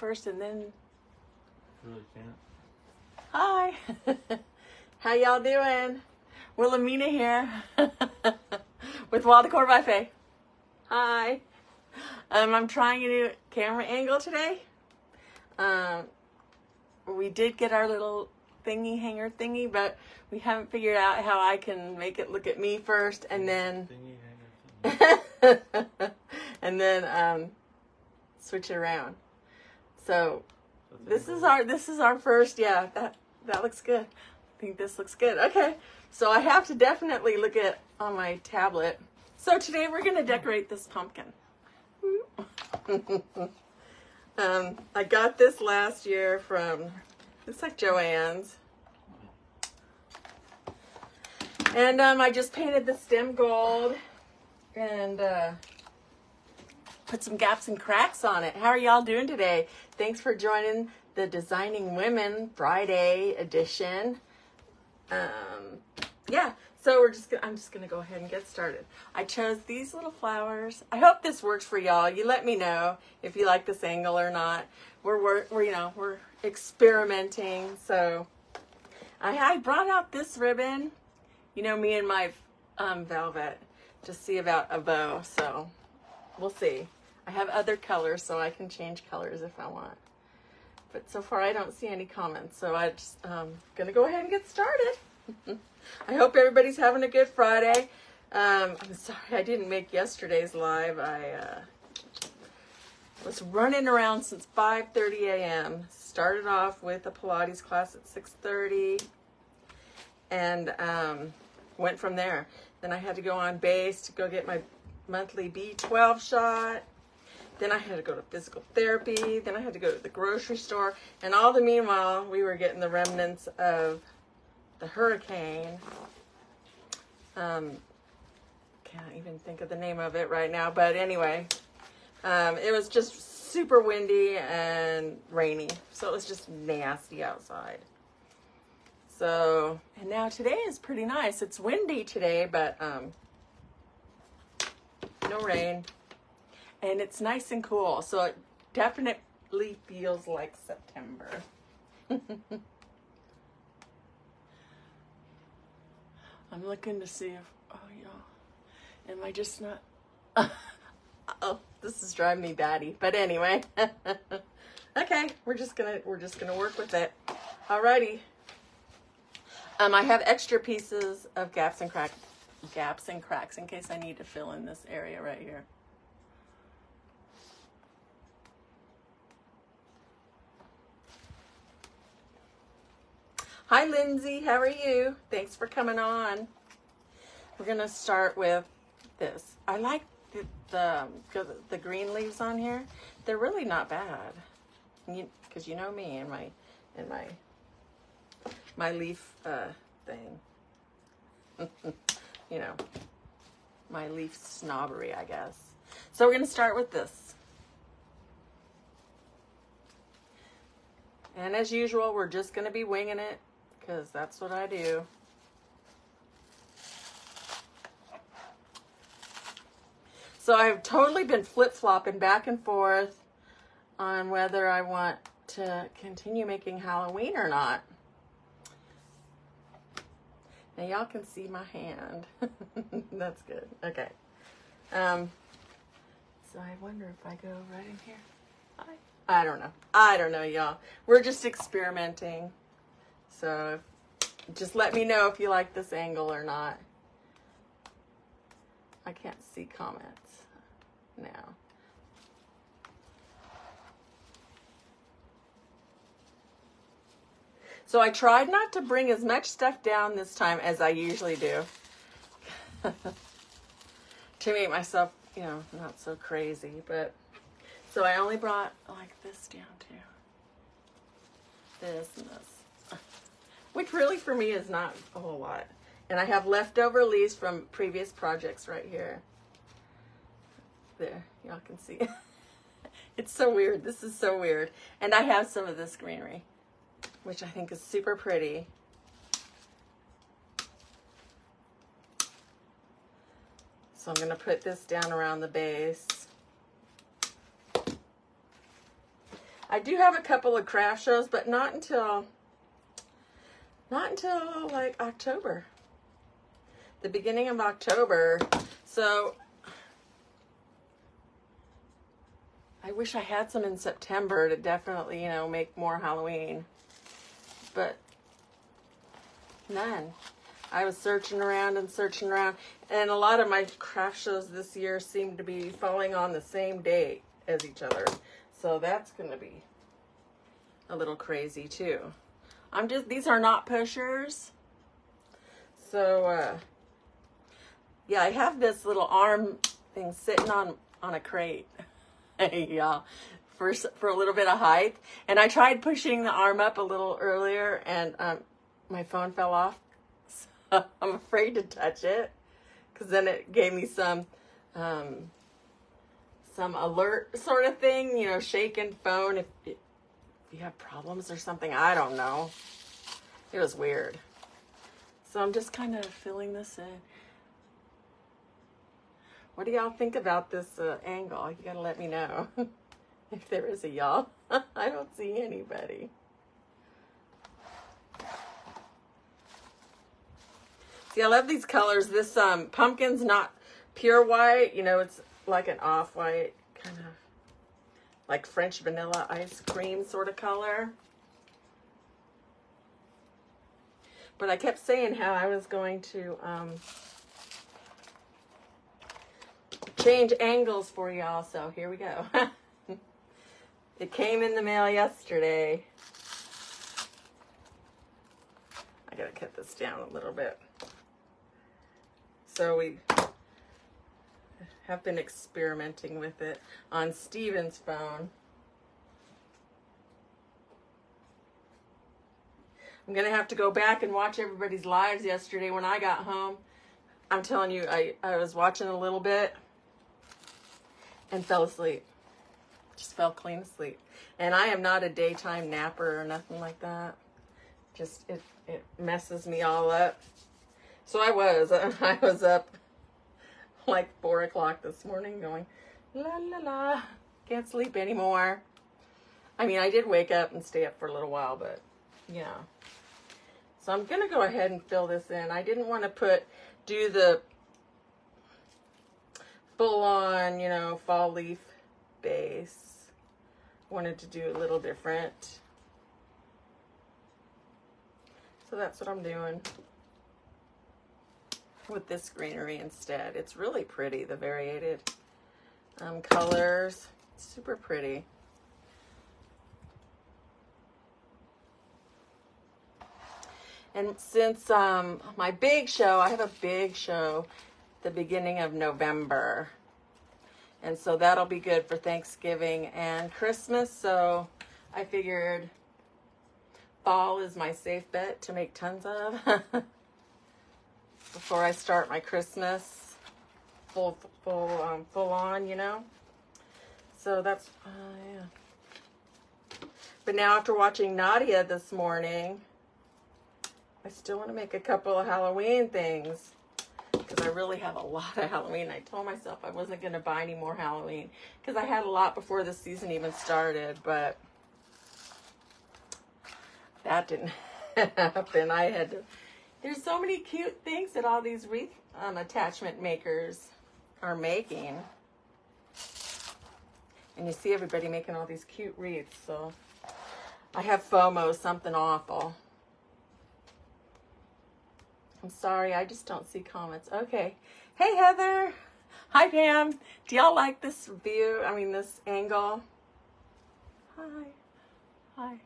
first and then... Really can't. Hi. How y'all doing? Wilhelmina here with Wild Decor by Faye. Hi. I'm trying a new camera angle today. We did get our little thingy hanger thingy, but we haven't figured out how I can make it look at me first and then and then switch it around. So this is our first, yeah, that looks good. I think this looks good. Okay. So I have to definitely look at on my tablet. So today we're going to decorate this pumpkin. I got this last year from, looks like Joann's. And I just painted the stem gold and put some gaps and cracks on it. How are y'all doing today? Thanks for joining the Designing Women Friday edition. Yeah, so I'm just gonna go ahead and get started. I chose these little flowers. I hope this works for y'all. You let me know if you like this angle or not. We're experimenting. So I brought out this ribbon. You know me and my velvet to see about a bow. So we'll see. I have other colors, so I can change colors if I want. But so far I don't see any comments, so I just gonna go ahead and get started. I hope everybody's having a good Friday. I'm sorry I didn't make yesterday's live. I was running around since 5:30 a.m. Started off with a Pilates class at 6:30 and went from there. Then I had to go on base to go get my monthly B12 shot. Then I had to go to physical therapy. Then I had to go to the grocery store. And all the meanwhile, we were getting the remnants of the hurricane. Can't even think of the name of it right now. But anyway, it was just super windy and rainy. So it was just nasty outside. So, and now today is pretty nice. It's windy today, but no rain. And it's nice and cool. So it definitely feels like September. I'm looking to see if, oh yeah, am I just not, oh, this is driving me batty. But anyway, okay, we're just gonna work with it. Alrighty. I have extra pieces of gaps and cracks in case I need to fill in this area right here. Hi, Lindsay. How are you? Thanks for coming on. We're going to start with this. I like the green leaves on here. They're really not bad. Because you know me and my leaf thing. You know, my leaf snobbery, I guess. So we're going to start with this. And as usual, we're just going to be winging it. Because that's what I do. So I've totally been flip-flopping back and forth on whether I want to continue making Halloween or not. Now y'all can see my hand. That's good. Okay. So I wonder if I go right in here. I don't know. I don't know, y'all. We're just experimenting. So just let me know if you like this angle or not. I can't see comments now. So I tried not to bring as much stuff down this time as I usually do. To make myself, not so crazy. But so I only brought like this down too. This and this. Which really for me is not a whole lot. And I have leftover leaves from previous projects right here. There, y'all can see. It's so weird. This is so weird. And I have some of this greenery, which I think is super pretty. So I'm going to put this down around the base. I do have a couple of craft shows, but not until like October. The beginning of October. So I wish I had some in September to definitely, you know, make more Halloween. But none. I was searching around, and a lot of my craft shows this year seem to be falling on the same day as each other. So that's going to be a little crazy too. These are not pushers. So, yeah, I have this little arm thing sitting on a crate. Yeah, for a little bit of height. And I tried pushing the arm up a little earlier, and my phone fell off. So I'm afraid to touch it, because then it gave me some alert sort of thing, you know, shaking phone if you have problems or something. I don't know. It was weird. So I'm just kind of filling this in. What do y'all think about this angle? You gotta let me know if there is a y'all. I don't see anybody. See, I love these colors. This pumpkin's not pure white. You know, it's like an off-white, kind of like French vanilla ice cream sort of color. But I kept saying how I was going to change angles for y'all, so here we go. It came in the mail yesterday. I gotta cut this down a little bit. So we have been experimenting with it on Steven's phone. I'm gonna have to go back and watch everybody's lives yesterday when I got home. I'm telling you, I was watching a little bit and fell asleep. Just fell clean asleep. And I am not a daytime napper or nothing like that. Just, it messes me all up. So I was up like 4 o'clock this morning going, la la la, can't sleep anymore. I mean, I did wake up and stay up for a little while, but yeah. So I'm gonna go ahead and fill this in. I didn't want to do the full on, you know, fall leaf base. Wanted to do a little different. So that's what I'm doing with this greenery instead. It's really pretty, the variated colors. Super pretty. And since my big show, I have a big show the beginning of November. And so that'll be good for Thanksgiving and Christmas. So I figured fall is my safe bet to make tons of before I start my Christmas full on, you know. So that's yeah. But now after watching Nadia this morning, I still want to make a couple of Halloween things, because I really have a lot of Halloween. I told myself I wasn't going to buy any more Halloween because I had a lot before the season even started, but that didn't happen. I had to. There's so many cute things that all these wreath attachment makers are making. And you see everybody making all these cute wreaths, so I have FOMO, something awful. I'm sorry, I just don't see comments. Okay. Hey, Heather. Hi, Pam. Do y'all like this view? I mean, this angle? Hi.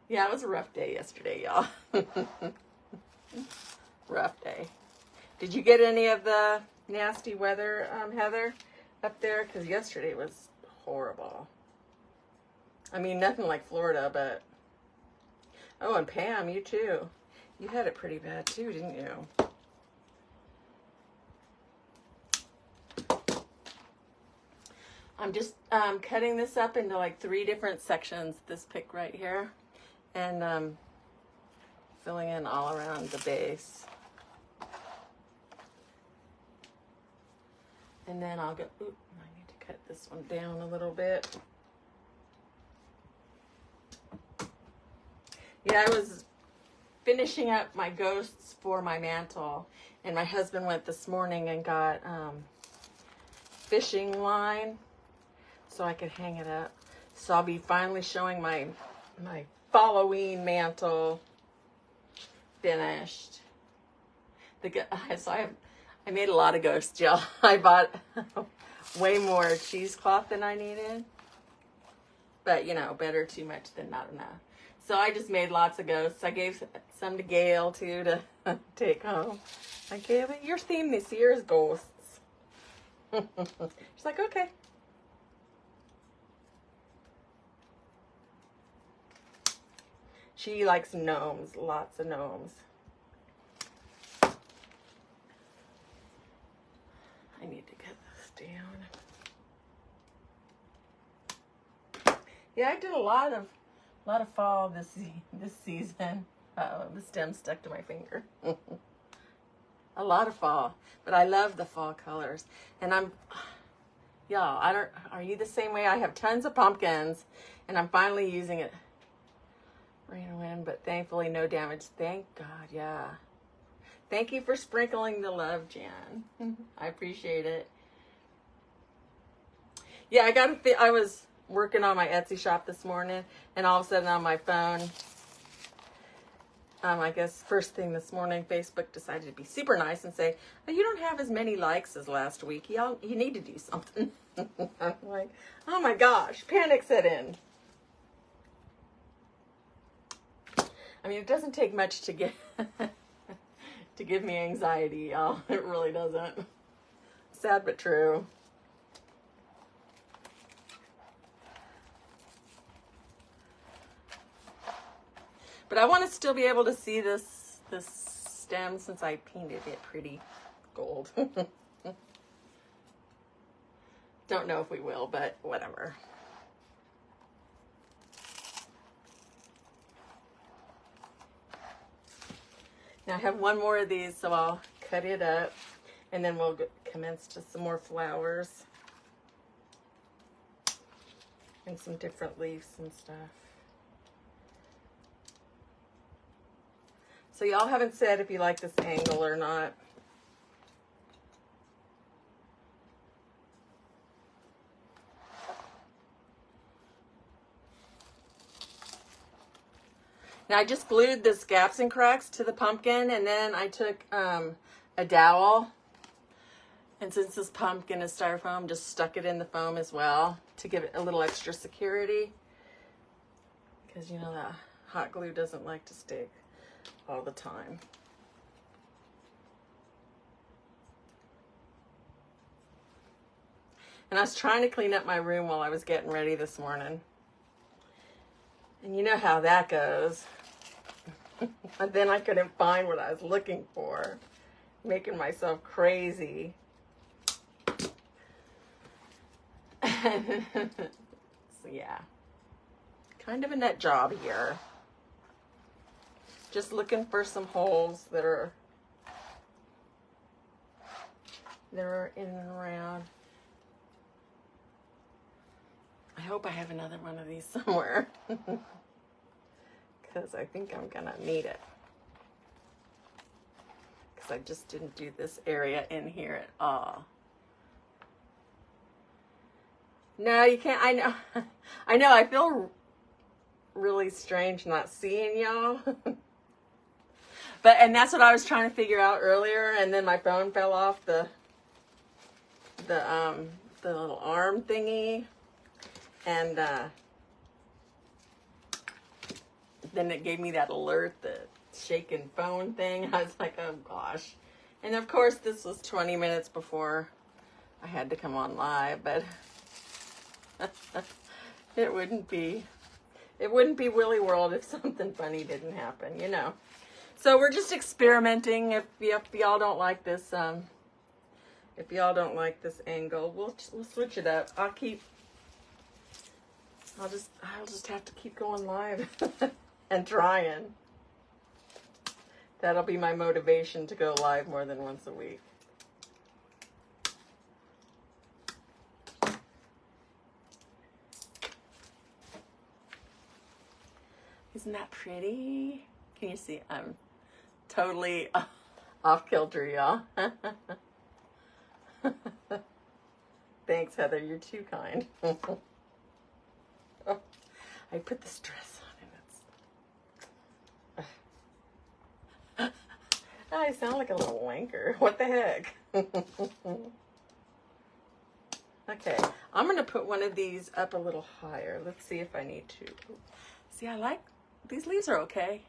Yeah, it was a rough day yesterday, y'all. Rough day. Did you get any of the nasty weather, Heather, up there? Because yesterday was horrible. I mean, nothing like Florida, but... Oh, and Pam, you too. You had it pretty bad too, didn't you? I'm just cutting this up into like 3 different sections, this pick right here. And filling in all around the base. And then I'll go, oop, I need to cut this this one down a little bit. Yeah, I was finishing up my ghosts for my mantle, and my husband went this morning and got fishing line so I could hang it up. So I'll be finally showing my Halloween mantle finished. I made a lot of ghosts, y'all. I bought way more cheesecloth than I needed. But, you know, better too much than not enough. So I just made lots of ghosts. I gave some to Gail, too, to take home. I gave it, your theme this year is ghosts. She's like, okay. She likes gnomes, lots of gnomes. I need to get this down. Yeah, I did a lot of fall this season. The stem stuck to my finger. A lot of fall, but I love the fall colors. And y'all, are you the same way? I have tons of pumpkins, and I'm finally using it. Rain or wind, but thankfully no damage. Thank God, yeah. Thank you for sprinkling the love, Jan. I appreciate it. Yeah, I was working on my Etsy shop this morning, and all of a sudden on my phone, I guess first thing this morning, Facebook decided to be super nice and say, oh, you don't have as many likes as last week. You need to do something. I'm like, oh my gosh, panic set in. I mean, it doesn't take much to get to give me anxiety, y'all. It really doesn't. Sad but true. But I want to still be able to see this stem since I painted it pretty gold. Don't know if we will, but whatever. Now I have one more of these, so I'll cut it up, and then we'll commence to some more flowers and some different leaves and stuff. So y'all haven't said if you like this angle or not. Now I just glued this gaps and cracks to the pumpkin, and then I took a dowel, and since this pumpkin is styrofoam, just stuck it in the foam as well to give it a little extra security, because you know that hot glue doesn't like to stick all the time. And I was trying to clean up my room while I was getting ready this morning. And you know how that goes. And then I couldn't find what I was looking for, making myself crazy. So yeah, kind of a nut job here. Just looking for some holes that are in and around. I hope I have another one of these somewhere. Because I think I'm gonna need it. Because I just didn't do this area in here at all. No, you can't. I know. I know. I feel really strange not seeing y'all. And that's what I was trying to figure out earlier, and then my phone fell off the little arm thingy, and then it gave me that alert, the shaking phone thing. I was like, oh gosh. And of course, this was 20 minutes before I had to come on live, but it wouldn't be Willy World if something funny didn't happen, you know. So we're just experimenting. If y'all don't like this, angle, we'll switch it up. I'll just have to keep going live and trying. That'll be my motivation to go live more than once a week. Isn't that pretty? Can you see? I'm totally off kilter, y'all. Thanks, Heather. You're too kind. Oh, I put this dress on and it's... I sound like a little wanker. What the heck? Okay, I'm going to put one of these up a little higher. Let's see if I need to. See, I like... These leaves are okay.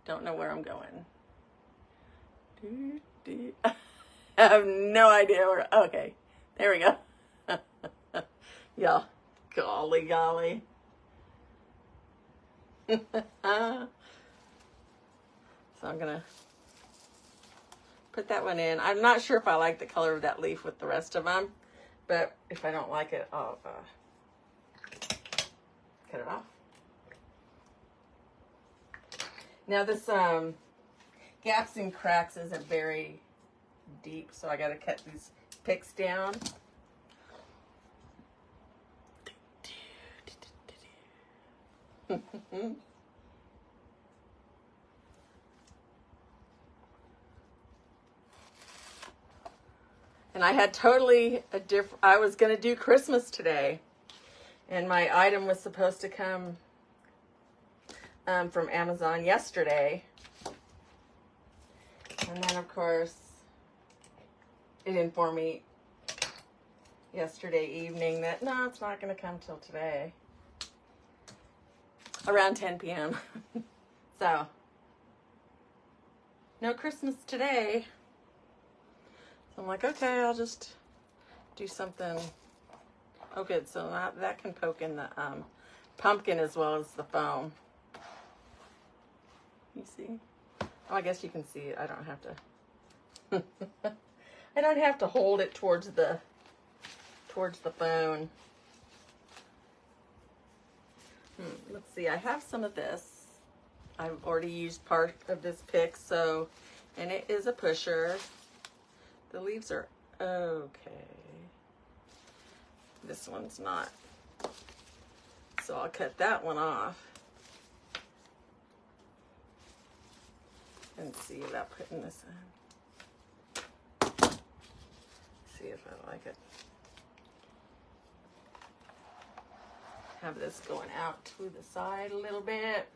Don't know where I'm going. I have no idea where... Okay, there we go. Yeah, golly. So I'm going to put that one in. I'm not sure if I like the color of that leaf with the rest of them. But if I don't like it, I'll cut it off. Now this gaps and cracks isn't very deep, so I got to cut these picks down. And I had totally a different, I was going to do Christmas today. And my item was supposed to come from Amazon yesterday. And then, of course, it informed me yesterday evening that, no, it's not going to come till today. Around 10 p.m. So, no Christmas today. I'm like, okay, I'll just do something. Oh, good. So that can poke in the pumpkin as well as the foam. You see? Oh, I guess you can see it. I don't have to. I don't have to hold it towards the phone. Let's see. I have some of this. I've already used part of this pick, so, and it is a pusher. The leaves are okay. This one's not. So I'll cut that one off. And see about putting this in. See if I like it. Have this going out to the side a little bit.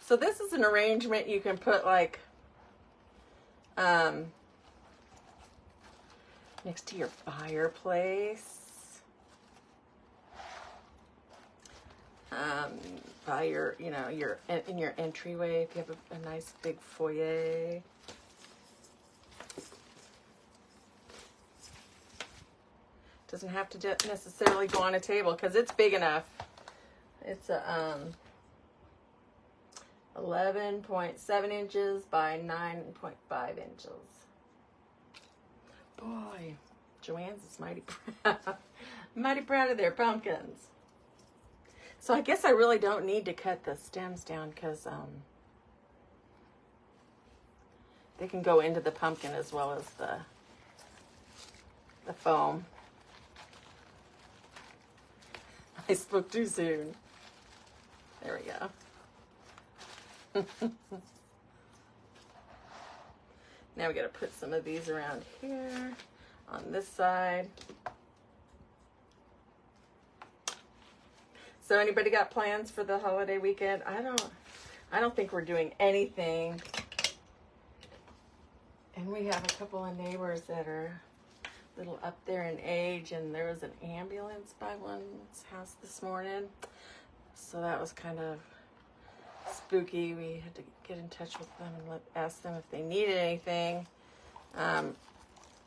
So this is an arrangement you can put like next to your fireplace, by your, you know, in your entryway if you have a nice big foyer. Doesn't have to necessarily go on a table because it's big enough. It's a 11.7 inches by 9.5 inches. Boy, Joann's is mighty proud of their pumpkins. So I guess I really don't need to cut the stems down because they can go into the pumpkin as well as the foam. I spoke too soon. There we go. Now we got to put some of these around here on this side. So anybody got plans for the holiday weekend? I don't think we're doing anything. And we have a couple of neighbors that are a little up there in age, and there was an ambulance by one's house this morning. So that was kind of spooky. We had to get in touch with them and ask them if they needed anything,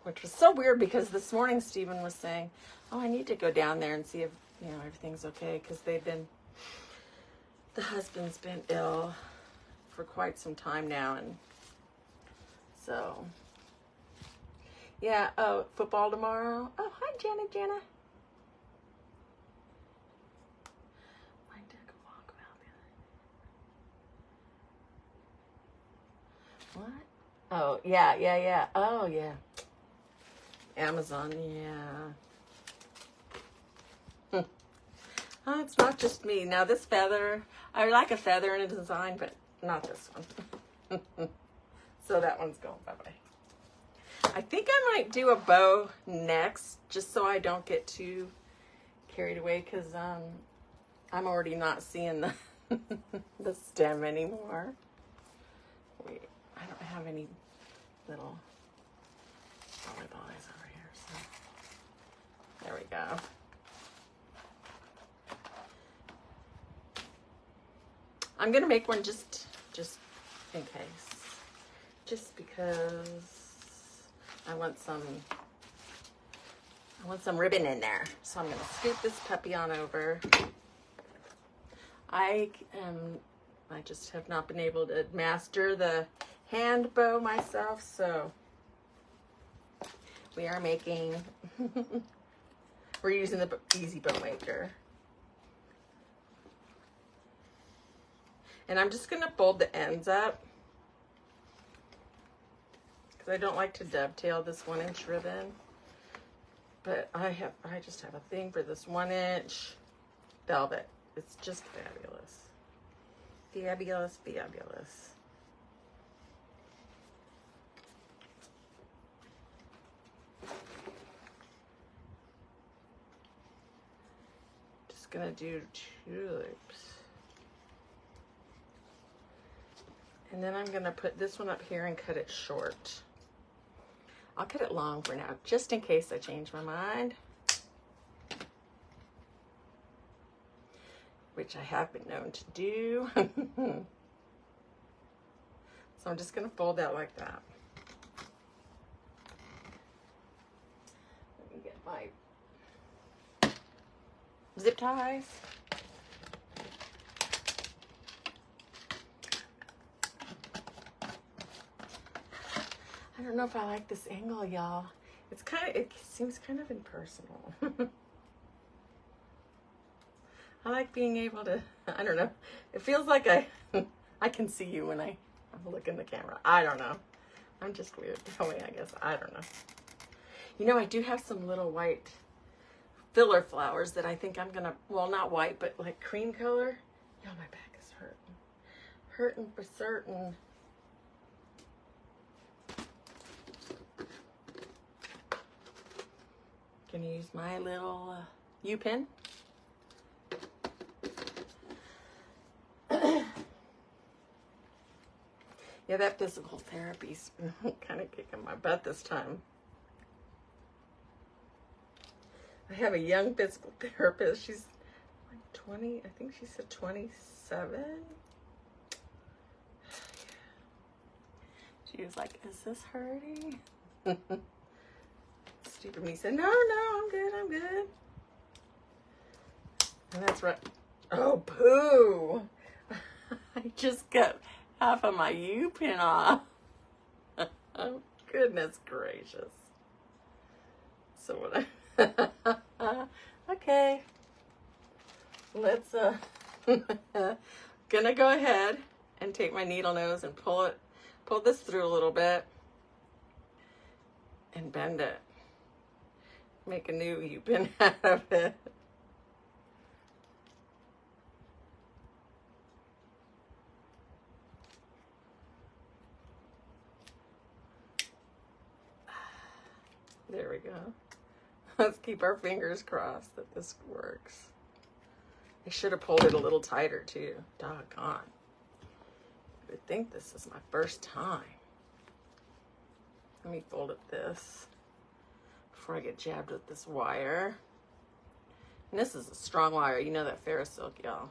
which was so weird because this morning Stephen was saying, oh, I need to go down there and see if, you know, everything's okay, because the husband's been ill for quite some time now, and so yeah. Oh, football tomorrow. Oh, hi Jenna. What? Oh, yeah. Oh, yeah. Amazon, yeah. Oh, it's not just me. Now this feather, I like a feather in a design, but not this one. So that one's going bye-bye. I think I might do a bow next, just so I don't get too carried away, because I'm already not seeing the the stem anymore. Wait, I don't have any little volleyballers over here, so there we go. I'm gonna make one just in case, just because I want some ribbon in there. So I'm gonna scoop this puppy on over. I just have not been able to master the hand bow myself, so we are making, we're using the Easy Bow Maker. And I'm just gonna fold the ends up, because I don't like to dovetail this 1-inch ribbon. But I just have a thing for this 1-inch velvet. It's just fabulous. Fabulous, fabulous. Just gonna do 2 loops. And then I'm gonna put this one up here and cut it short. I'll cut it long for now, just in case I change my mind. Which I have been known to do. So I'm just gonna fold that like that. Let me get my zip ties. I don't know if I like this angle, y'all. It seems kind of impersonal. I like being able to, I don't know. It feels like I can see you when I look in the camera. I don't know. I'm just weird that way, I guess. I don't know. You know, I do have some little white filler flowers that I think I'm gonna, well, not white, but like cream color. Y'all, my back is hurting. Hurting for certain. Gonna use my little U-pin. Yeah, that physical therapy's kind of kicking my butt this time. I have a young physical therapist. She's like 20, I think she said 27. She was like, is this hurting? Stupid me said, no, I'm good. And that's right. Oh, poo. I just got half of my U-pin off. Oh, goodness gracious. So what okay. Let's, gonna go ahead and take my needle nose and pull this through a little bit and bend it. Make a new U-pin out of it. There we go. Let's keep our fingers crossed that this works. I should have pulled it a little tighter too. Doggone. I would think this is my first time. Let me fold it this before I get jabbed with this wire. And this is a strong wire. You know that Ferris silk, y'all.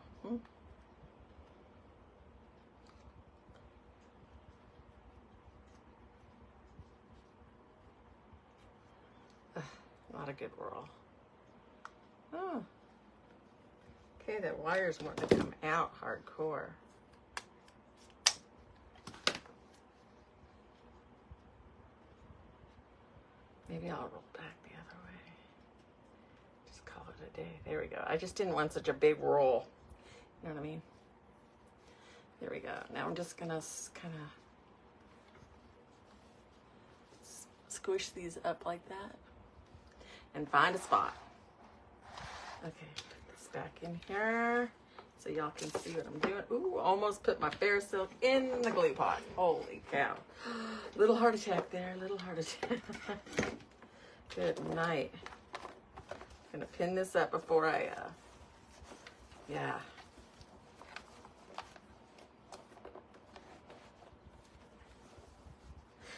Not a good roll. Oh. Okay, that wire's wanting to come out hardcore. Maybe I'll roll back the other way. Just call it a day. There we go. I just didn't want such a big roll. You know what I mean? There we go. Now I'm just gonna kind of squish these up like that and find a spot. Okay, put this back in here so y'all can see what I'm doing. Ooh, almost put my Fair Silk in the glue pot. Holy cow. Little heart attack there, little heart attack. Good night. I'm gonna pin this up before I, yeah.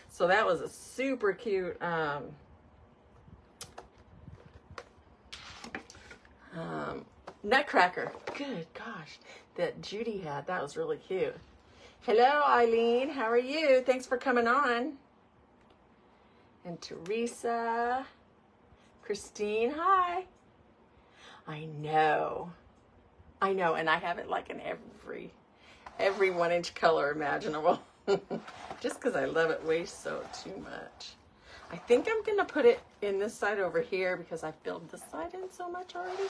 So that was a super cute, nutcracker. Good gosh, that Judy had. That was really cute. Hello, Eileen. How are you? Thanks for coming on. And Teresa. Christine, hi. I know. And I have it like in every 1-inch color imaginable. Just because I love it way so too much. I think I'm going to put it in this side over here because I filled this side in so much already.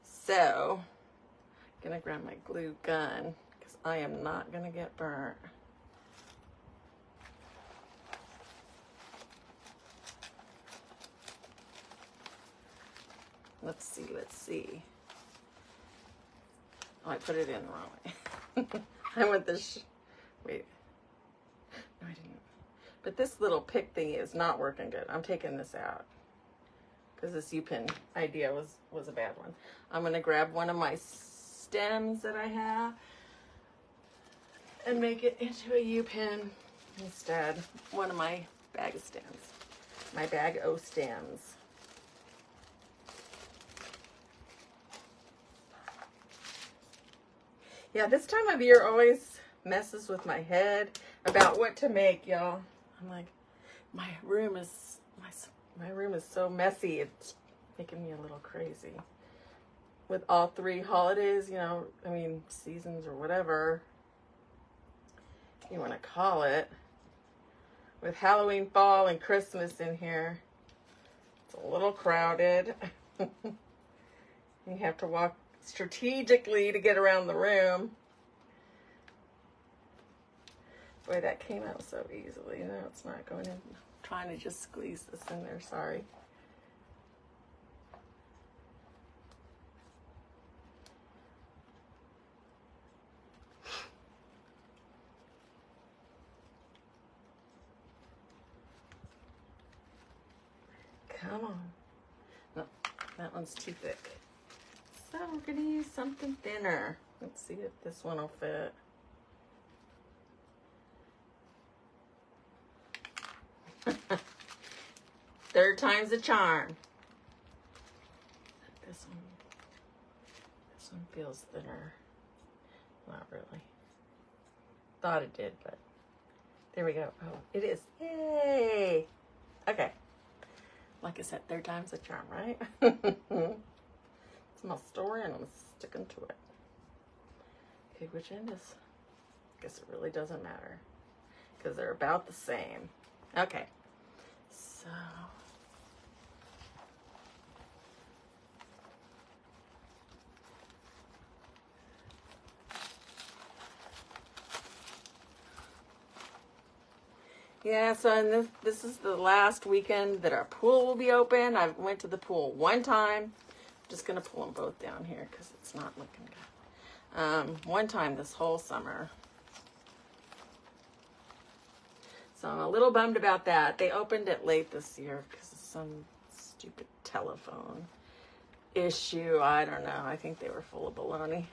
So, I'm going to grab my glue gun because I am not going to get burnt. Let's see. Oh, I put it in the wrong way. I went this, wait. No, I didn't. But this little pick thingy is not working good. I'm taking this out because this U-pin idea was a bad one. I'm going to grab one of my stems that I have and make it into a U-pin instead. One of my bag of stems. My bag o' stems. Yeah, this time of year always messes with my head about what to make, y'all. I'm like, my room is so messy. It's making me a little crazy. With all 3 holidays, you know, I mean, seasons or whatever you want to call it. With Halloween, fall, and Christmas in here, it's a little crowded. You have to walk strategically to get around the room. Boy, that came out so easily. No, it's not going in. I'm trying to just squeeze this in there. Sorry. Come on. No, that one's too thick. So we're going to use something thinner. Let's see if this one will fit. Third time's a charm. This one feels thinner. Not really. Thought it did, but there we go. Oh, it is. Yay! Okay. Like I said, third time's a charm, right? It's my story and I'm sticking to it. Okay, which end is? I guess it really doesn't matter because they're about the same. Okay. So yeah, so this is the last weekend that our pool will be open. I went to the pool one time. I'm just gonna pull them both down here because it's not looking good. One time this whole summer. So I'm a little bummed about that. They opened it late this year because of some stupid telephone issue. I don't know. I think they were full of baloney.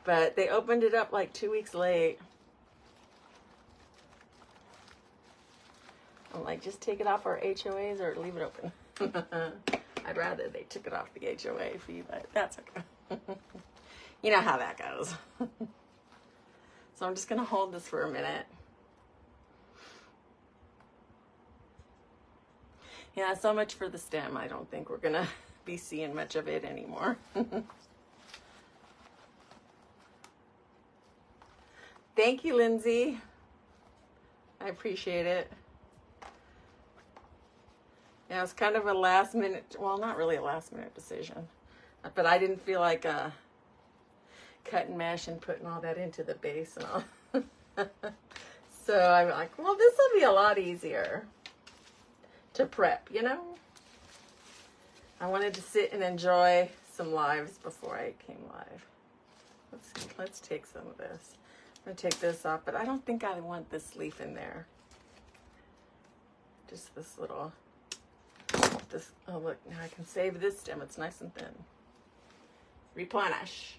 But they opened it up like 2 weeks late. I'm like, just take it off our HOAs or leave it open. I'd rather they took it off the HOA fee, but that's okay. You know how that goes. So I'm just going to hold this for a minute. Yeah, so much for the stem. I don't think we're going to be seeing much of it anymore. Thank you, Lindsay. I appreciate it. Yeah, it's kind of a last minute, well, not really a last minute decision, but I didn't feel like cutting mesh and putting all that into the base and all. So I'm like, well, this will be a lot easier to prep, you know? I wanted to sit and enjoy some lives before I came live. Let's take some of this. I'm gonna take this off, but I don't think I want this leaf in there. Just this little, oh look, now I can save this stem. It's nice and thin. Replenish.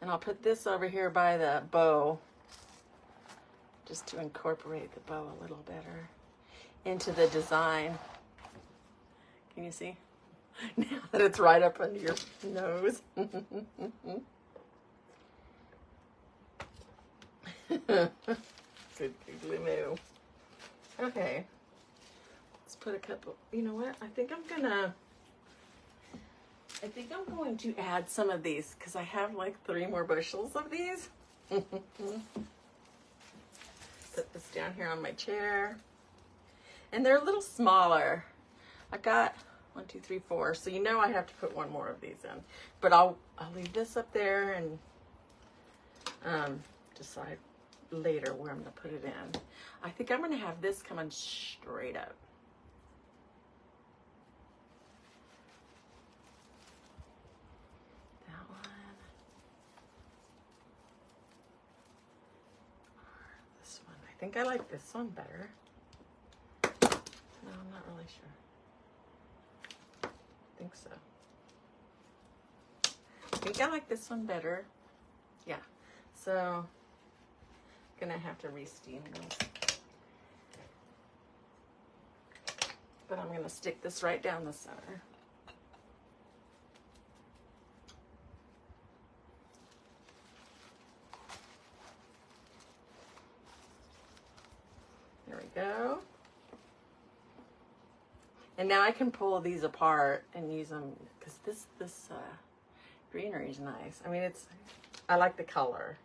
And I'll put this over here by the bow, just to incorporate the bow a little better into the design. Can you see? Now that it's right up under your nose. Good googly moo. Okay. Let's put a couple, you know what? I think I'm going to add some of these because I have like 3 more bushels of these. Put this down here on my chair. And they're a little smaller. I got 1, 2, 3, 4. So you know I have to put 1 more of these in. But I'll leave this up there and decide later where I'm going to put it in. I think I'm going to have this coming straight up. That one. Or this one. I think I like this one better. No, I'm not really sure. I think so. I think I like this one better. Yeah. So, gonna have to re-steam this. But I'm gonna stick this right down the center. There we go. And now I can pull these apart and use them because this greenery is nice. I mean, I like the color.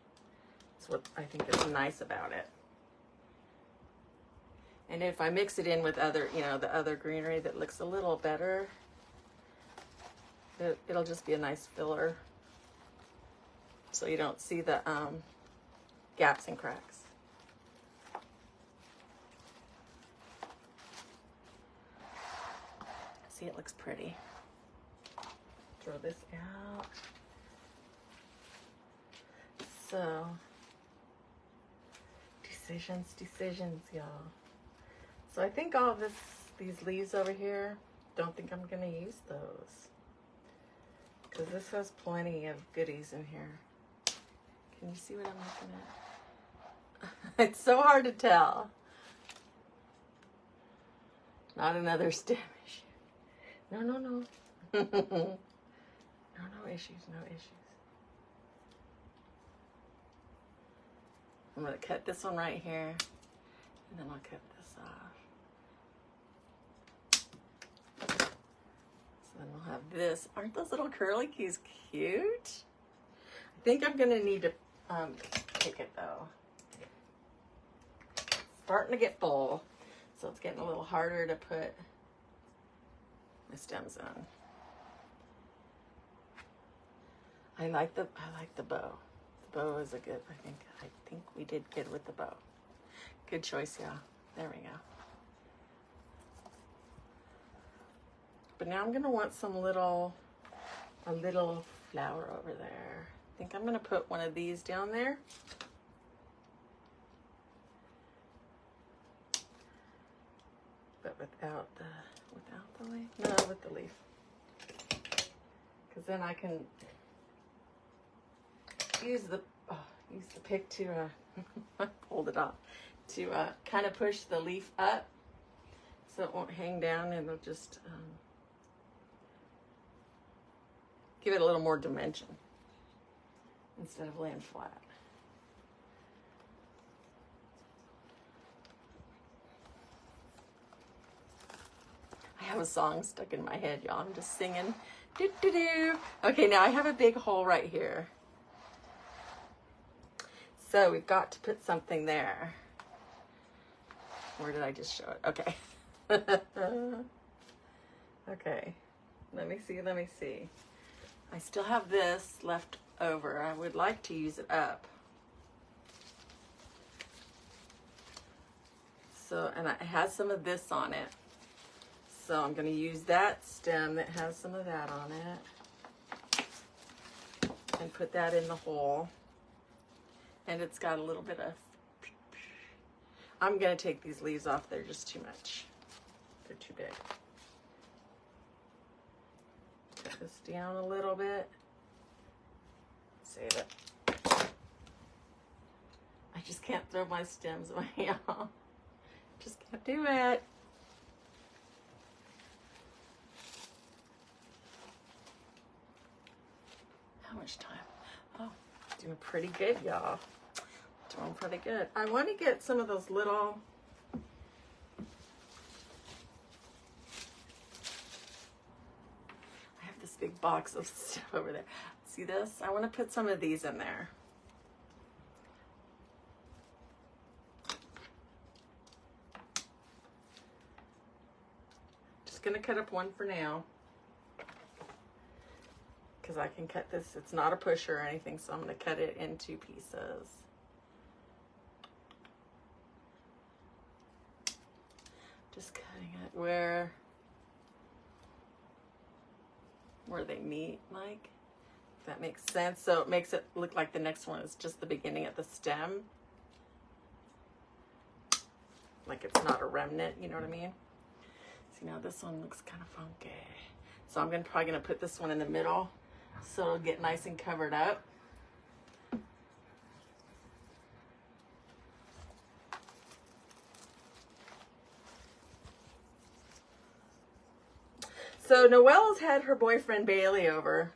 That's what I think is nice about it. And if I mix it in with other, the other greenery that looks a little better, it'll just be a nice filler. So you don't see the gaps and cracks. See, it looks pretty. Throw this out. So, decisions, y'all. So I think all these leaves over here, don't think I'm gonna use those. Because this has plenty of goodies in here. Can you see what I'm looking at? It's so hard to tell. Not another stem issue. No. No issues. I'm going to cut this one right here, and then I'll cut this off. So then we'll have this. Aren't those little curly keys cute? I think I'm going to need to pick it, though. It's starting to get full, so it's getting a little harder to put my stems on. I like the bow. The bow is a good, I think we did good with the bow. Good choice, y'all. There we go. But now I'm gonna want a little flower over there. I think I'm gonna put one of these down there. But without the leaf? No, with the leaf. Because then I can use the pick to hold it off to kind of push the leaf up so it won't hang down, and it'll just give it a little more dimension instead of laying flat. I have a song stuck in my head, y'all. I'm just singing. Do, do, do. Okay, now I have a big hole right here. So we've got to put something there. Where did I just show it? Okay. Okay. Let me see. I still have this left over. I would like to use it up. So, and it has some of this on it. So I'm going to use that stem that has some of that on it and put that in the hole. And it's got a little bit of, I'm going to take these leaves off. They're just too much. They're too big. Put this down a little bit. Save it. I just can't throw my stems away, y'all. Just can't do it. How much time? Oh, doing pretty good, y'all. Doing pretty good. I want to get some of those little, I have this big box of stuff over there. See this? I want to put some of these in there. Just going to cut up one for now, because I can cut this. It's not a pusher or anything, so I'm going to cut it into pieces. Just cutting it where they meet, like, if that makes sense. So it makes it look like the next one is just the beginning of the stem. Like it's not a remnant, you know what I mean? See, now this one looks kind of funky. So I'm probably gonna put this one in the middle so it'll get nice and covered up. So Noelle's had her boyfriend Bailey over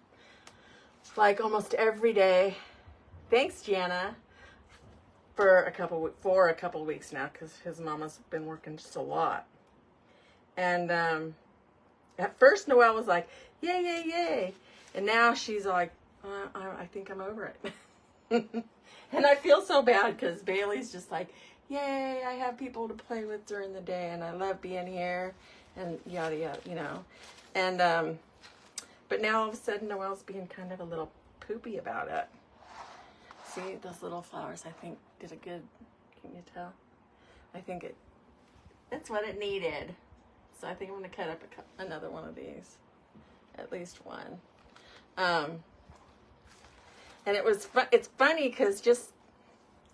like almost every day. Thanks, Gianna, for a couple of weeks now, because his mama's been working just a lot. And at first Noelle was like, yay, yay, yay. And now she's like, I think I'm over it. And I feel so bad because Bailey's just like, yay, I have people to play with during the day and I love being here and yada, yada, you know. And, but now all of a sudden Noelle's being kind of a little poopy about it. See, those little flowers, I think, did a good, can you tell? I think that's what it needed. So I think I'm going to cut up another one of these. At least one. And it's funny because just,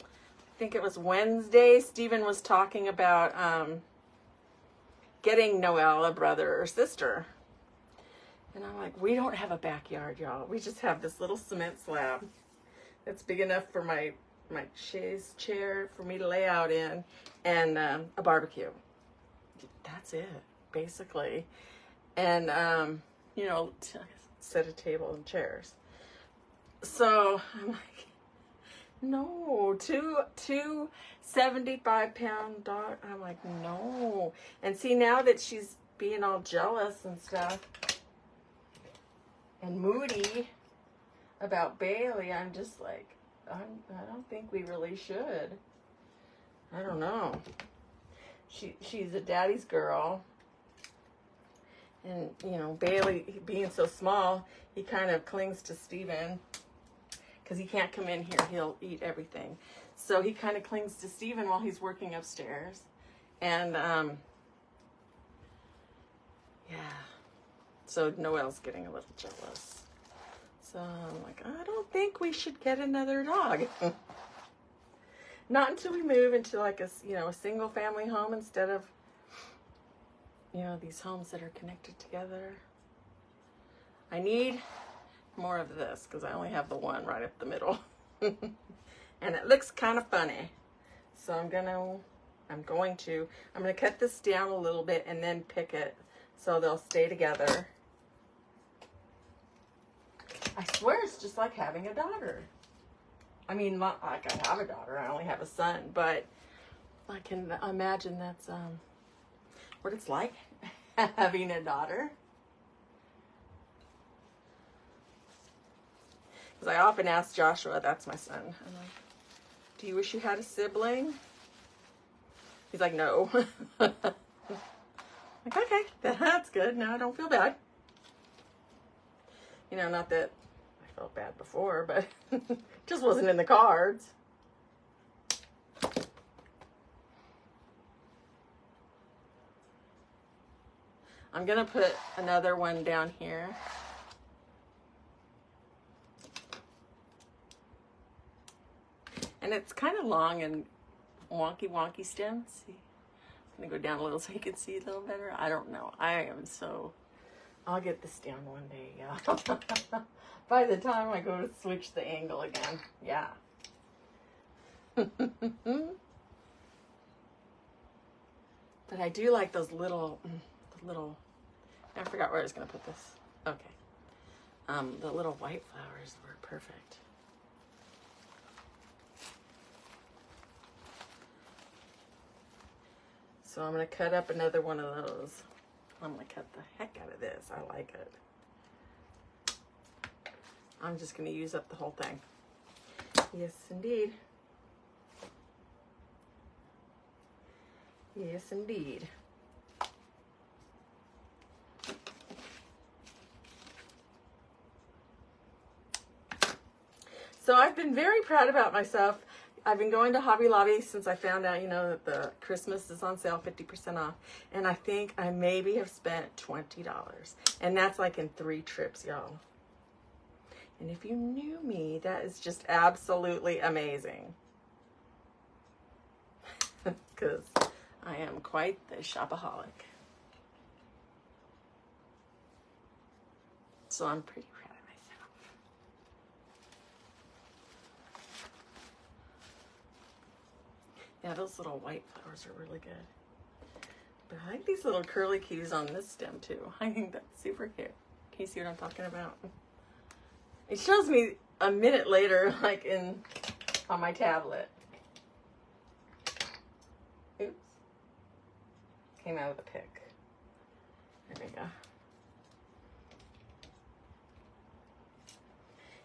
I think it was Wednesday, Stephen was talking about getting Noelle a brother or sister. And I'm like, we don't have a backyard, y'all. We just have this little cement slab that's big enough for my chaise chair for me to lay out in, and a barbecue. That's it, basically. And, you know, set a table and chairs. So I'm like, no, two 75-pound dog. I'm like, no. And see, now that she's being all jealous and stuff and moody about Bailey, I'm just like, I don't think we really should. I don't know. She's a daddy's girl. And, you know, Bailey, being so small, he kind of clings to Stephen because he can't come in here. He'll eat everything. So he kind of clings to Stephen while he's working upstairs. And, yeah. So Noelle's getting a little jealous. So I'm like, I don't think we should get another dog. Not until we move into like a single family home instead of, you know, these homes that are connected together. I need more of this because I only have the one right up the middle. And it looks kind of funny. So I'm gonna cut this down a little bit and then pick it so they'll stay together. I swear it's just like having a daughter. I mean, like I have a daughter, I only have a son, but I can imagine that's what it's like having a daughter. Because I often ask Joshua, that's my son, I'm like, do you wish you had a sibling? He's like, no. Like, okay, that's good. Now I don't feel bad. You know, not that I felt bad before, but it just wasn't in the cards. I'm gonna put another one down here. And it's kind of long and wonky stems. See? I'm gonna go down a little so you can see a little better. I don't know. I'll get this down one day, yeah. By the time I go to switch the angle again, yeah. But I do like those little, I forgot where I was gonna put this. Okay. The little white flowers were perfect. So I'm going to cut up another one of those. I'm going to cut the heck out of this. I like it. I'm just going to use up the whole thing. Yes, indeed. Yes, indeed. So I've been very proud about myself. I've been going to Hobby Lobby since I found out, you know, that the Christmas is on sale, 50% off. And I think I maybe have spent $20. And that's like in 3 trips, y'all. And if you knew me, that is just absolutely amazing. Because I am quite the shopaholic. So I'm pretty proud of myself. Yeah, those little white flowers are really good. But I like these little curly cues on this stem too. I think that's super cute. Can you see what I'm talking about? It shows me a minute later, like on my tablet. Oops. Came out of the pic. There we go.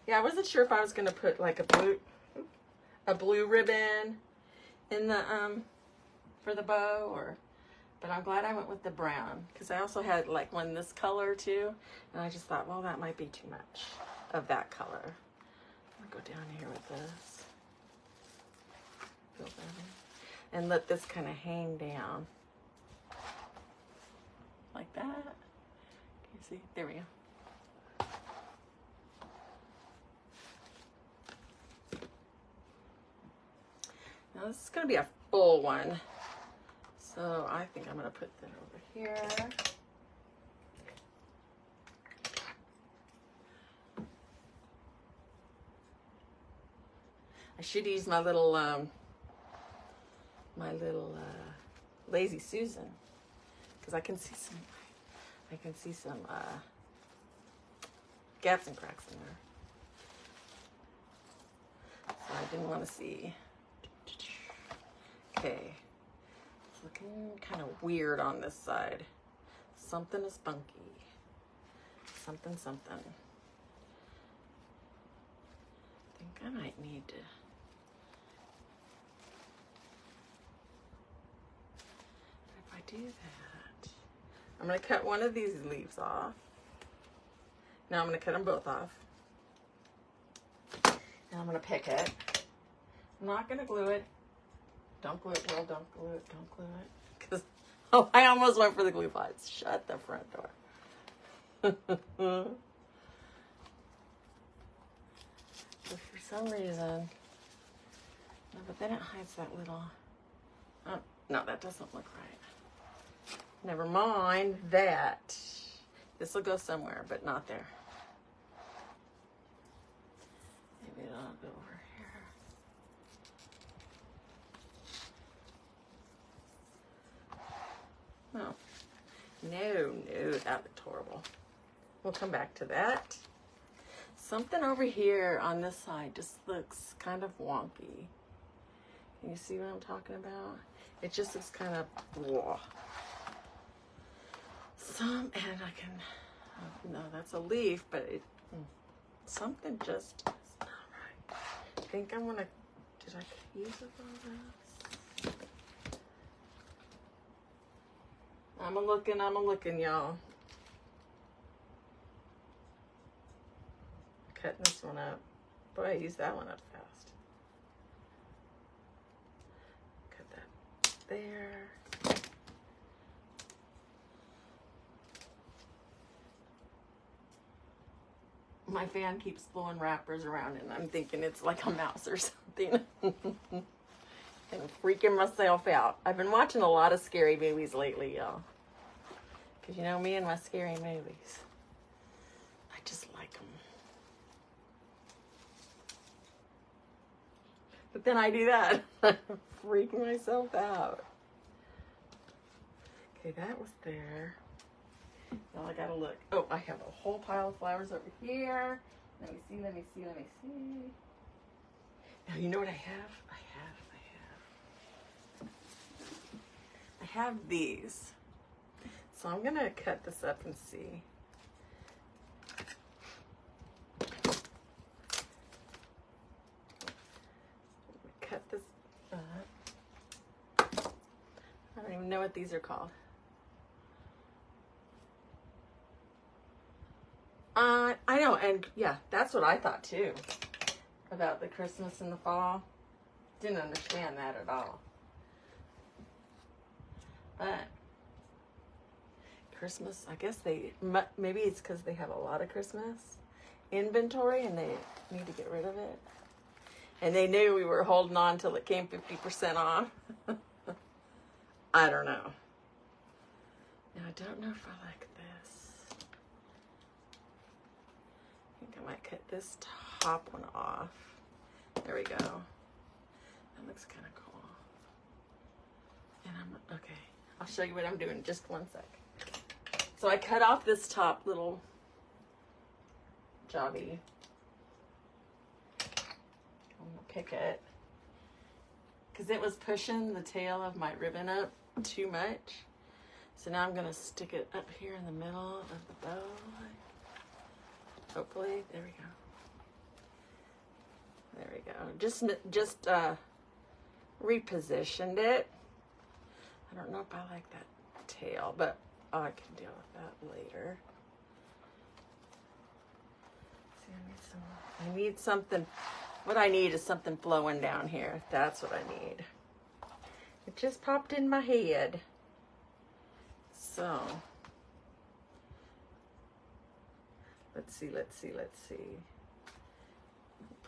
Yeah, I wasn't sure if I was gonna put like a blue ribbon in the for the bow, but I'm glad I went with the brown because I also had like one this color too, and I just thought, well, that might be too much of that color. I'll go down here with this, and let this kind of hang down like that. Can you see? There we go. Now this is going to be a full one, so I think I'm going to put that over here. I should use my little Lazy Susan because I can see some gaps and cracks in there. So I didn't want to see. Okay, it's looking kind of weird on this side. Something is funky. Something. I think I might need to. If I do that, I'm going to cut one of these leaves off. Now I'm going to cut them both off. Now I'm going to pick it. I'm not going to glue it. Don't glue it, Will. Don't glue it. Don't glue it. Because, oh, I almost went for the glue pots. Shut the front door. So for some reason, no, but then it hides that little. Oh, no, that doesn't look right. Never mind that. This will go somewhere, but not there. Maybe it'll go over. No, that looked horrible. We'll come back to that. Something over here on this side just looks kind of wonky. Can you see what I'm talking about? It just looks kind of raw. And I can, no, that's a leaf, but something just is not right. I think I'm gonna, did I use up all this? I'm a looking, y'all. Cutting this one up. Boy, I used that one up fast. Cut that there. My fan keeps blowing wrappers around and I'm thinking it's like a mouse or something. And freaking myself out. I've been watching a lot of scary movies lately, y'all. Because you know me and my scary movies. I just like them. But then I do that. Freaking myself out. Okay, that was there. Now I gotta look. Oh, I have a whole pile of flowers over here. Let me see, let me see, let me see. Now you know what I have? I have these. So I'm gonna cut this up and see. Cut this up. I don't even know what these are called. I know, and yeah, that's what I thought too. About the Christmas in the fall. Didn't understand that at all. But Christmas, I guess maybe it's because they have a lot of Christmas inventory and they need to get rid of it. And they knew we were holding on till it came 50% off. I don't know. Now, I don't know if I like this. I think I might cut this top one off. There we go. That looks kind of cool. And okay. I'll show you what I'm doing in just one sec. So I cut off this top little jobby. I'm gonna pick it because it was pushing the tail of my ribbon up too much. So now I'm gonna stick it up here in the middle of the bow. Hopefully, there we go. There we go. Just repositioned it. I don't know if I like that tail, but I can deal with that later. See, I need something. What I need is something flowing down here. That's what I need. It just popped in my head. So, let's see.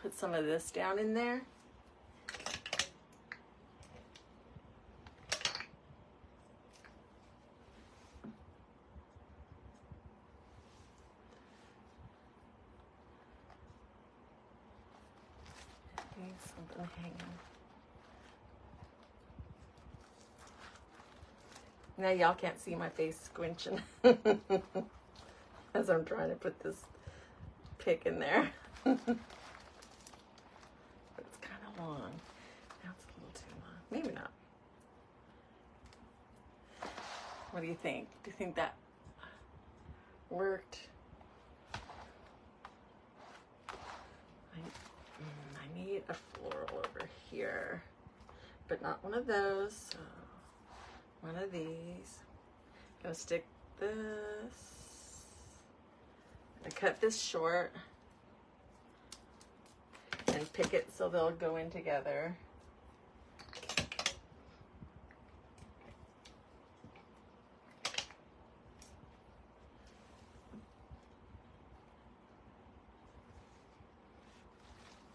Put some of this down in there. Something hanging. Now y'all can't see my face squinching as I'm trying to put this pick in there. But it's kind of long. That's a little too long. Maybe not. What do you think? Do you think that worked? I need a floral over here, but not one of those. So one of these. Gonna stick this. I cut this short and pick it so they'll go in together.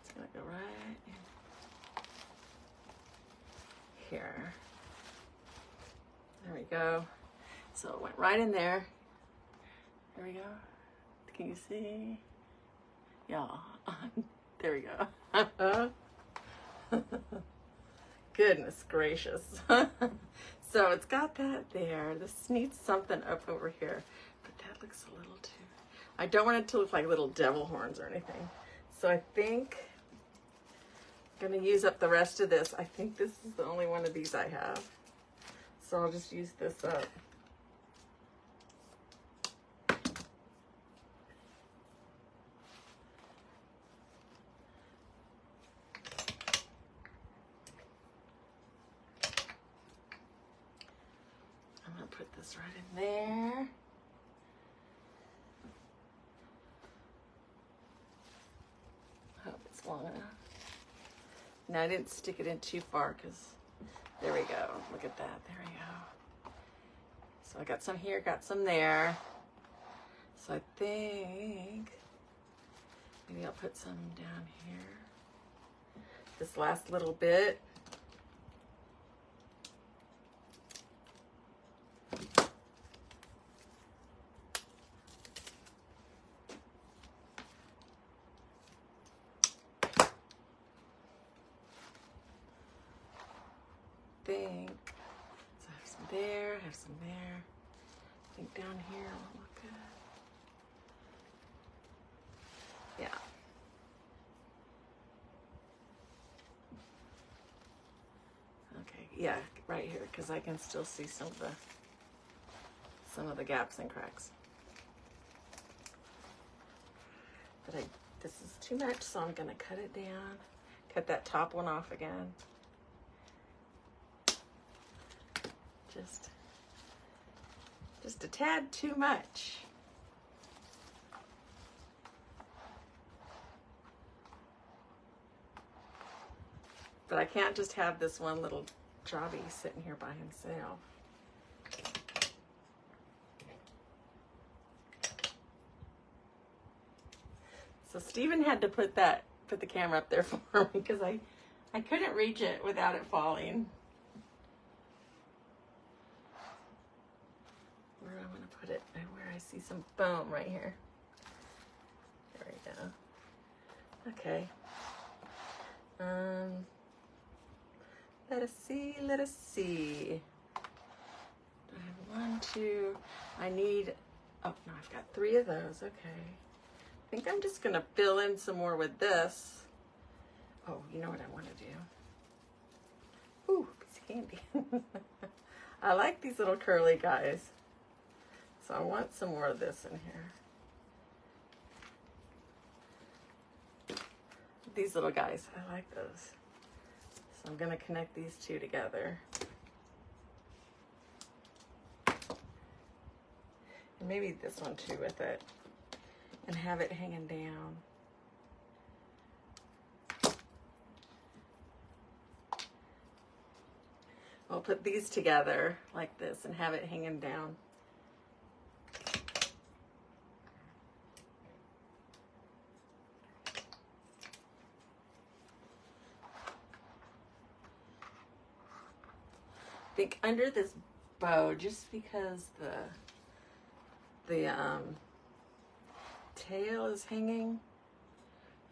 It's gonna go right here. There we go. So it went right in there. There we go. Can you see? Yeah. There we go. Goodness gracious. So it's got that there. This needs something up over here. But that looks a little too... I don't want it to look like little devil horns or anything. So I think I'm going to use up the rest of this. I think this is the only one of these I have. So I'll just use this up. I'm going to put this right in there. Hope it's long enough. Now I didn't stick it in too far because there we go. Look at that. There we go. So I got some here, got some there. So I think Maybe I'll put some down here. This last little bit. Think. So I have some there, I have some there. I think down here will look good. Yeah. Okay, yeah, right here, because I can still see some of the gaps and cracks. But this is too much, so I'm gonna cut it down. Cut that top one off again. Just a tad too much. But I can't just have this one little jobby sitting here by himself. So Stephen had to put the camera up there for me because I couldn't reach it without it falling. Where do I want to put it? Where I see some foam right here. There we go. Okay. Let us see. I have 1, 2. I need, oh no, I've got 3 of those. Okay. I think I'm just gonna fill in some more with this. Oh, you know what I want to do? Ooh, piece of candy. I like these little curly guys. So I want some more of this in here. These little guys, I like those. So I'm gonna connect these two together. And maybe this one too with it. And have it hanging down. I'll put these together like this and have it hanging down. I think under this bow, just because the tail is hanging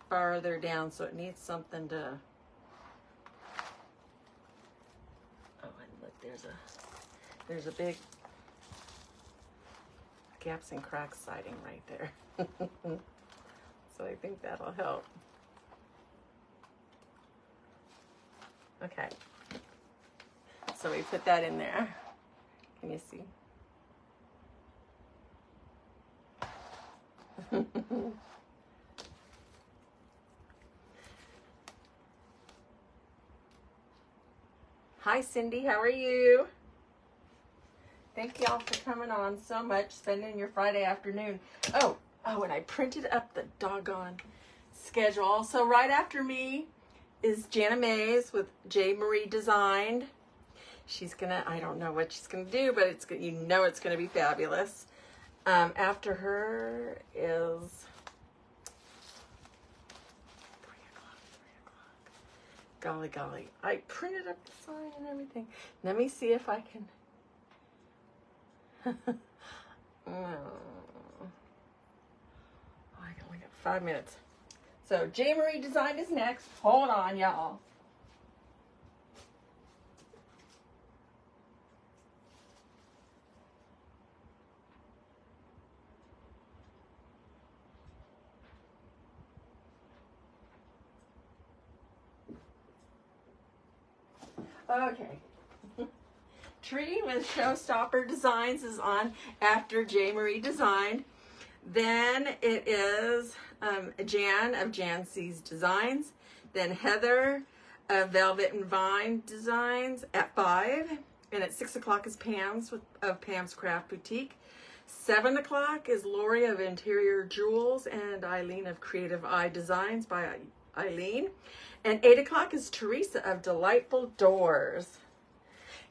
farther down, so it needs something to, oh, and look, there's a big gaps and cracks siding right there. So I think that'll help. Okay, so we put that in there. Can you see? Hi Cindy, how are you? Thank y'all for coming on so much, spending your Friday afternoon. Oh, and I printed up the doggone schedule. So right after me is Jana Mays with J. Marie Designed. She's gonna, I don't know what she's gonna do, but it's you know it's gonna be fabulous. After her is 3 o'clock. Golly. I printed up the sign and everything. Let me see if I can. I only got 5 minutes. So J. Marie Designed is next. Hold on, y'all. Okay. Tree with Showstopper Designs is on after J. Marie Designed. Then it is Jan of Jan C's Designs. Then Heather of Velvet and Vine Designs at 5. And at 6 o'clock is Pam's of Pam's Craft Boutique. 7 o'clock is Lori of Interior Jewels and Eileen of Creative Eye Designs by Eileen. And 8 o'clock is Teresa of Delightful Doors.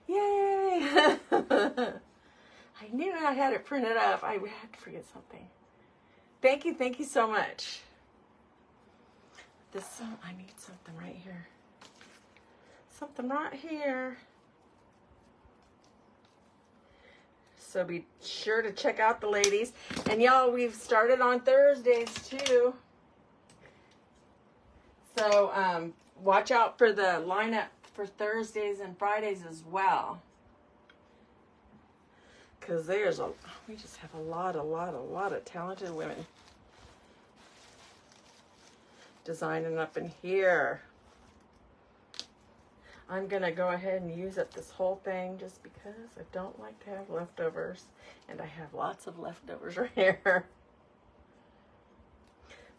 Yay! I knew I had it printed up. I had to forget something. Thank you so much. I need something right here. Something right here. So be sure to check out the ladies. And y'all, we've started on Thursdays too. So watch out for the lineup for Thursdays and Fridays as well. Because we just have a lot of talented women designing up in here. I'm going to go ahead and use up this whole thing just because I don't like to have leftovers. And I have lots of leftovers right here.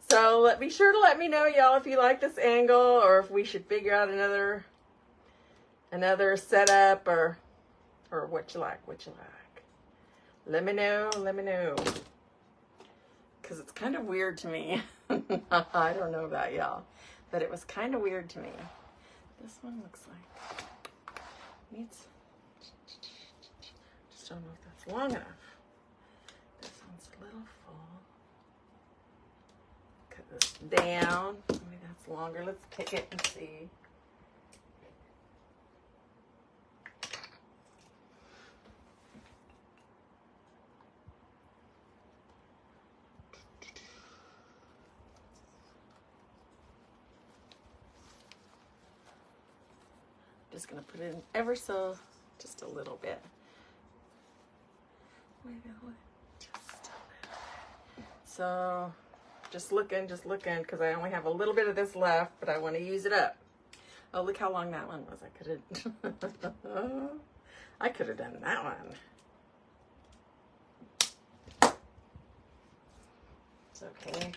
So be sure to let me know, y'all, if you like this angle or if we should figure out another setup or what you like. Let me know. Because it's kind of weird to me. I don't know about y'all, but it was kind of weird to me. This one looks like needs, just don't know if that's long enough. This one's a little full. Cut this down. Maybe that's longer. Let's pick it and see. Just gonna put it in ever so, just a little bit. So, just looking, because I only have a little bit of this left, but I want to use it up. Oh, look how long that one was. I could have done that one. It's okay.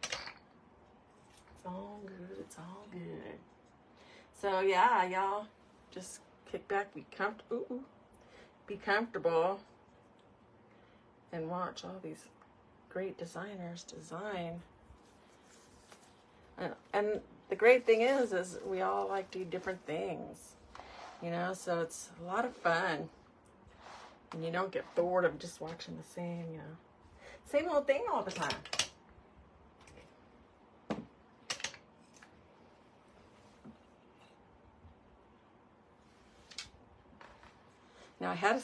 It's all good. It's all good. So yeah, y'all, just kick back, be comfortable, and watch all these great designers design. And the great thing is we all like to do different things, you know. So it's a lot of fun, and you don't get bored of just watching the same old thing all the time. Now I had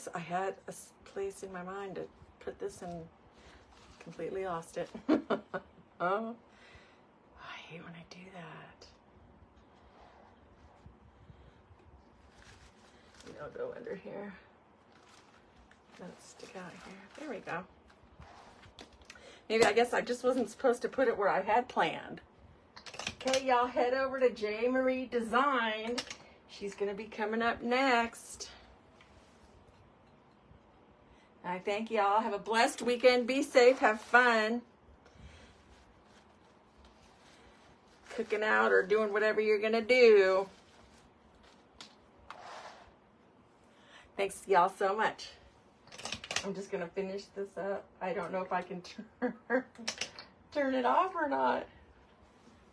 a place in my mind to put this in, completely lost it. Oh, I hate when I do that. Maybe I'll go under here. Let it stick out here. There we go. Maybe, I guess I just wasn't supposed to put it where I had planned. Okay, y'all, head over to J. Marie Design. She's gonna be coming up next. I thank y'all. Have a blessed weekend. Be safe. Have fun. Cooking out or doing whatever you're going to do. Thanks, y'all, so much. I'm just going to finish this up. I don't know if I can turn it off or not.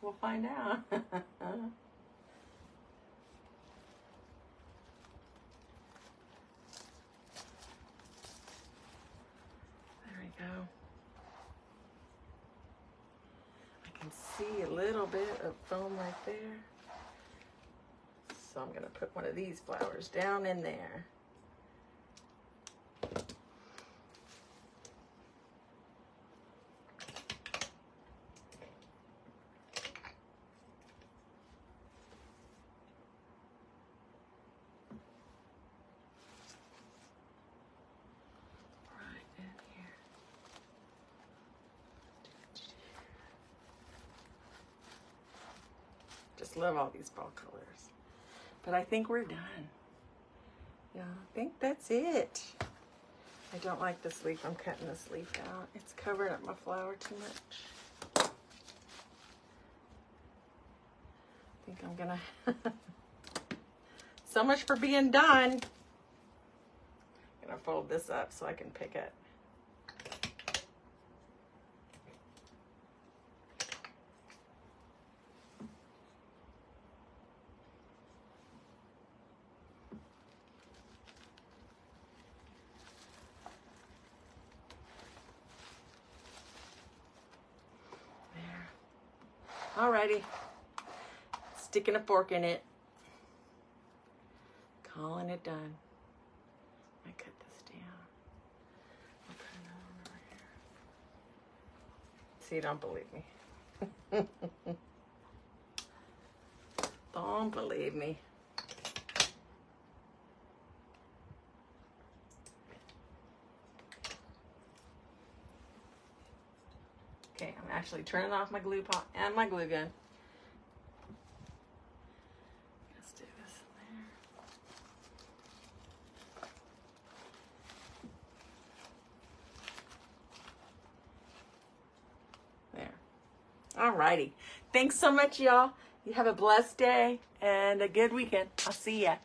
We'll find out. Go. I can see a little bit of foam right there. So I'm going to put one of these flowers down in there. Just love all these fall colors. But I think we're done. Yeah, I think that's it. I don't like this leaf. I'm cutting this leaf out. It's covering up my flower too much. I think I'm gonna... So much for being done. I'm gonna fold this up so I can pick it. Alrighty. Sticking a fork in it. Calling it done. I cut this down. I'll put another one over here. See, you don't believe me. Don't believe me. Okay, I'm actually turning off my glue pot and my glue gun. Let's do this in there. There. Alrighty. Thanks so much, y'all. You have a blessed day and a good weekend. I'll see ya.